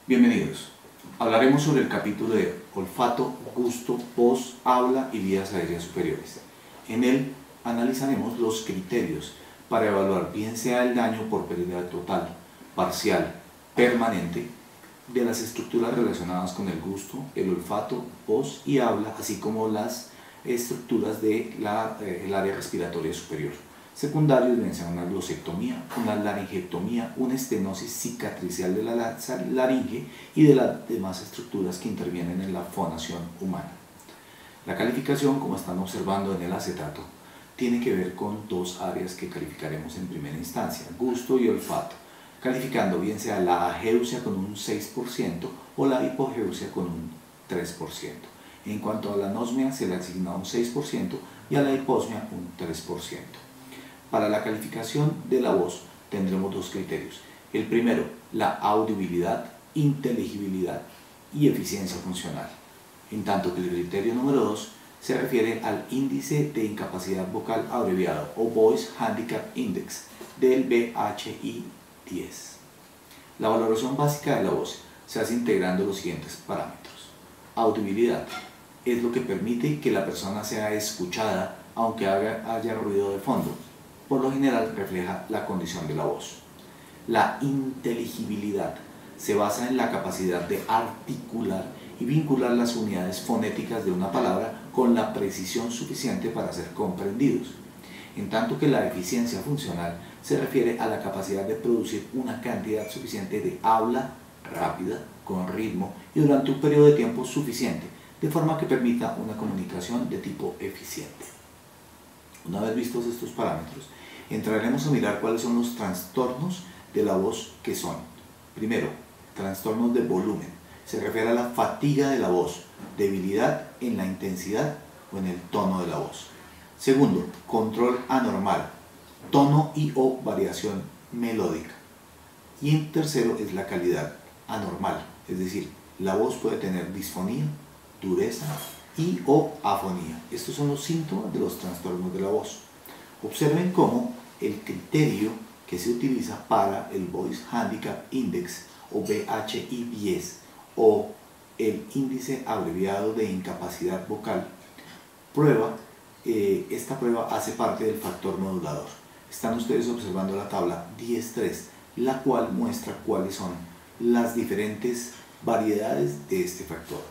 Bienvenidos. Hablaremos sobre el capítulo de olfato, gusto, voz, habla y vías aéreas superiores. En él analizaremos los criterios para evaluar bien sea el daño por pérdida total, parcial, permanente, de las estructuras relacionadas con el gusto, el olfato, voz y habla, así como las estructuras del área respiratoria superior. Secundarios deben ser una glosectomía, una laringectomía, una estenosis cicatricial de la laringe y de las demás estructuras que intervienen en la fonación humana. La calificación, como están observando en el acetato, tiene que ver con dos áreas que calificaremos en primera instancia, gusto y olfato, calificando bien sea la ageusia con un 6% o la hipogeusia con un 3%. En cuanto a la anosmia, se le asigna un 6% y a la hiposmia un 3%. Para la calificación de la voz tendremos dos criterios. El primero, la audibilidad, inteligibilidad y eficiencia funcional. En tanto que el criterio número 2 se refiere al índice de incapacidad vocal abreviado o Voice Handicap Index del BHI-10. La valoración básica de la voz se hace integrando los siguientes parámetros. Audibilidad es lo que permite que la persona sea escuchada aunque haya ruido de fondo. Por lo general refleja la condición de la voz. La inteligibilidad se basa en la capacidad de articular y vincular las unidades fonéticas de una palabra con la precisión suficiente para ser comprendidos. En tanto que la eficiencia funcional se refiere a la capacidad de producir una cantidad suficiente de habla rápida, con ritmo y durante un periodo de tiempo suficiente, de forma que permita una comunicación de tipo eficiente. Una vez vistos estos parámetros, entraremos a mirar cuáles son los trastornos de la voz que son. Primero, trastornos de volumen. Se refiere a la fatiga de la voz, debilidad en la intensidad o en el tono de la voz. Segundo, control anormal, tono y o variación melódica. Y en tercero es la calidad anormal, es decir, la voz puede tener disfonía, dureza y o afonía. Estos son los síntomas de los trastornos de la voz. Observen cómo el criterio que se utiliza para el Voice Handicap Index o BHI-10 o el índice abreviado de incapacidad vocal, esta prueba hace parte del factor modulador. Están ustedes observando la tabla 10.3, la cual muestra cuáles son las diferentes variedades de este factor.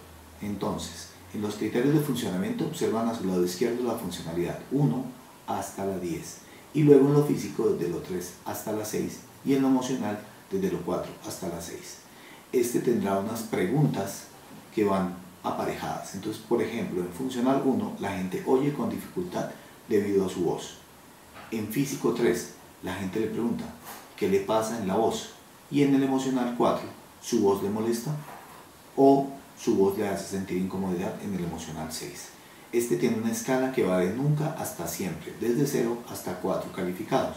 Entonces, en los criterios de funcionamiento observan a su lado izquierdo la funcionalidad 1 hasta la 10 y luego en lo físico desde lo 3 hasta la 6 y en lo emocional desde lo 4 hasta la 6. Este tendrá unas preguntas que van aparejadas. Entonces, por ejemplo, en funcional 1 la gente oye con dificultad debido a su voz. En físico 3 la gente le pregunta ¿qué le pasa en la voz? Y en el emocional 4 ¿su voz le molesta? O su voz le hace sentir incomodidad en el emocional 6. Este tiene una escala que va de nunca hasta siempre, desde 0 hasta 4 calificados,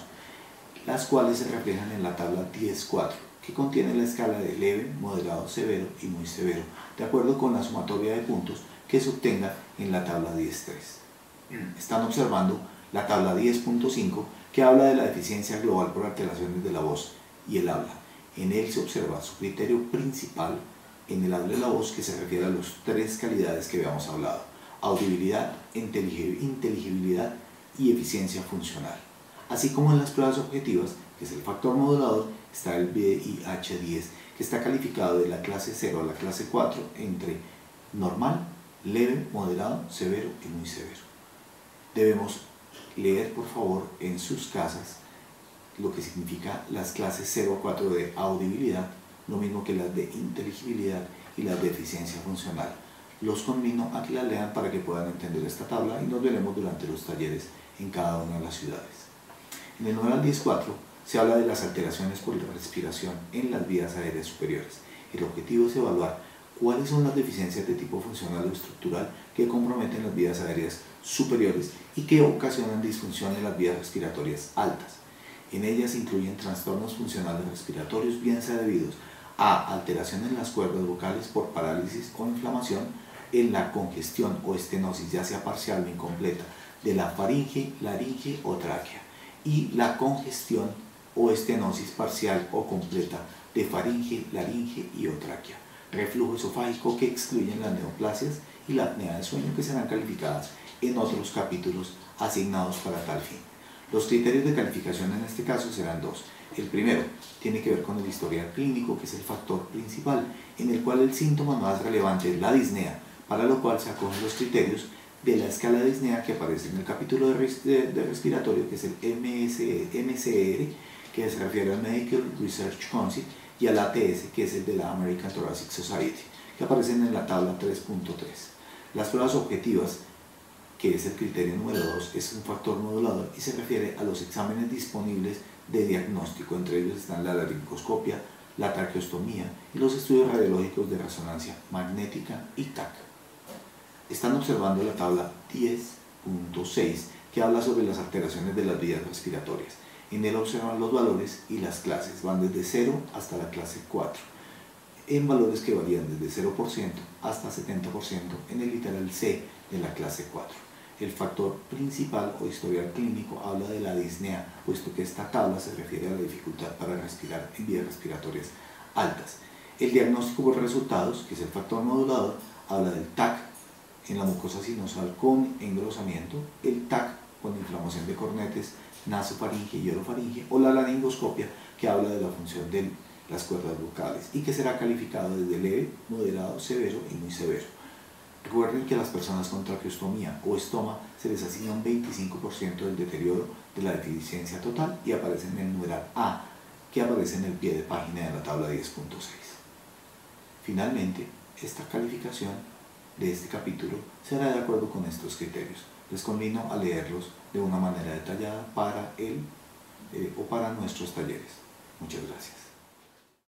las cuales se reflejan en la tabla 10.4, que contiene la escala de leve, moderado, severo y muy severo, de acuerdo con la sumatoria de puntos que se obtenga en la tabla 10.3. Están observando la tabla 10.5, que habla de la deficiencia global por alteraciones de la voz y el habla. En él se observa su criterio principal en el habla de la voz, que se refiere a las tres calidades que habíamos hablado: audibilidad, inteligibilidad y eficiencia funcional. Así como en las pruebas objetivas, que es el factor modulador, está el BHI-10, que está calificado de la clase 0 a la clase 4 entre normal, leve, moderado, severo y muy severo. Debemos leer, por favor, en sus casas lo que significa las clases 0 a 4 de audibilidad, lo mismo que las de inteligibilidad y las de eficiencia funcional. Los conmino a que la lean para que puedan entender esta tabla y nos veremos durante los talleres en cada una de las ciudades. En el numeral 10.4 se habla de las alteraciones por la respiración en las vías aéreas superiores. El objetivo es evaluar cuáles son las deficiencias de tipo funcional o estructural que comprometen las vías aéreas superiores y que ocasionan disfunción en las vías respiratorias altas. En ellas se incluyen trastornos funcionales respiratorios, bien sea debidos a alteraciones en las cuerdas vocales por parálisis o inflamación, en la congestión o estenosis, ya sea parcial o incompleta, de la faringe, laringe o tráquea, y la congestión o estenosis parcial o completa de faringe, laringe y o tráquea, reflujo esofágico que excluyen las neoplasias y la apnea de sueño, que serán calificadas en otros capítulos asignados para tal fin. Los criterios de calificación en este caso serán dos. El primero tiene que ver con el historial clínico, que es el factor principal, en el cual el síntoma más relevante es la disnea, para lo cual se acogen los criterios de la escala de disnea que aparece en el capítulo de respiratorio, que es el MCR, que se refiere al Medical Research Council, y al ATS, que es el de la American Thoracic Society, que aparecen en la tabla 3.3. Las pruebas objetivas, que es el criterio número 2, es un factor modulador y se refiere a los exámenes disponibles de diagnóstico. Entre ellos están la laringoscopia, la traqueostomía y los estudios radiológicos de resonancia magnética y TAC. Están observando la tabla 10.6, que habla sobre las alteraciones de las vías respiratorias. En él observan los valores y las clases, van desde 0 hasta la clase 4, en valores que varían desde 0% hasta 70% en el literal C de la clase 4. El factor principal o historial clínico habla de la disnea, puesto que esta tabla se refiere a la dificultad para respirar en vías respiratorias altas. El diagnóstico por resultados, que es el factor modulador, habla del TAC en la mucosa sinusal con engrosamiento, el TAC con inflamación de cornetes, nasofaringe y orofaringe, o la laringoscopia, que habla de la función de las cuerdas vocales y que será calificado desde leve, moderado, severo y muy severo. Recuerden que a las personas con traqueostomía o estoma se les asigna un 25% del deterioro de la deficiencia total y aparece en el numeral A, que aparece en el pie de página de la tabla 10.6. Finalmente, esta calificación de este capítulo será de acuerdo con estos criterios. Les convino a leerlos de una manera detallada para para nuestros talleres. Muchas gracias.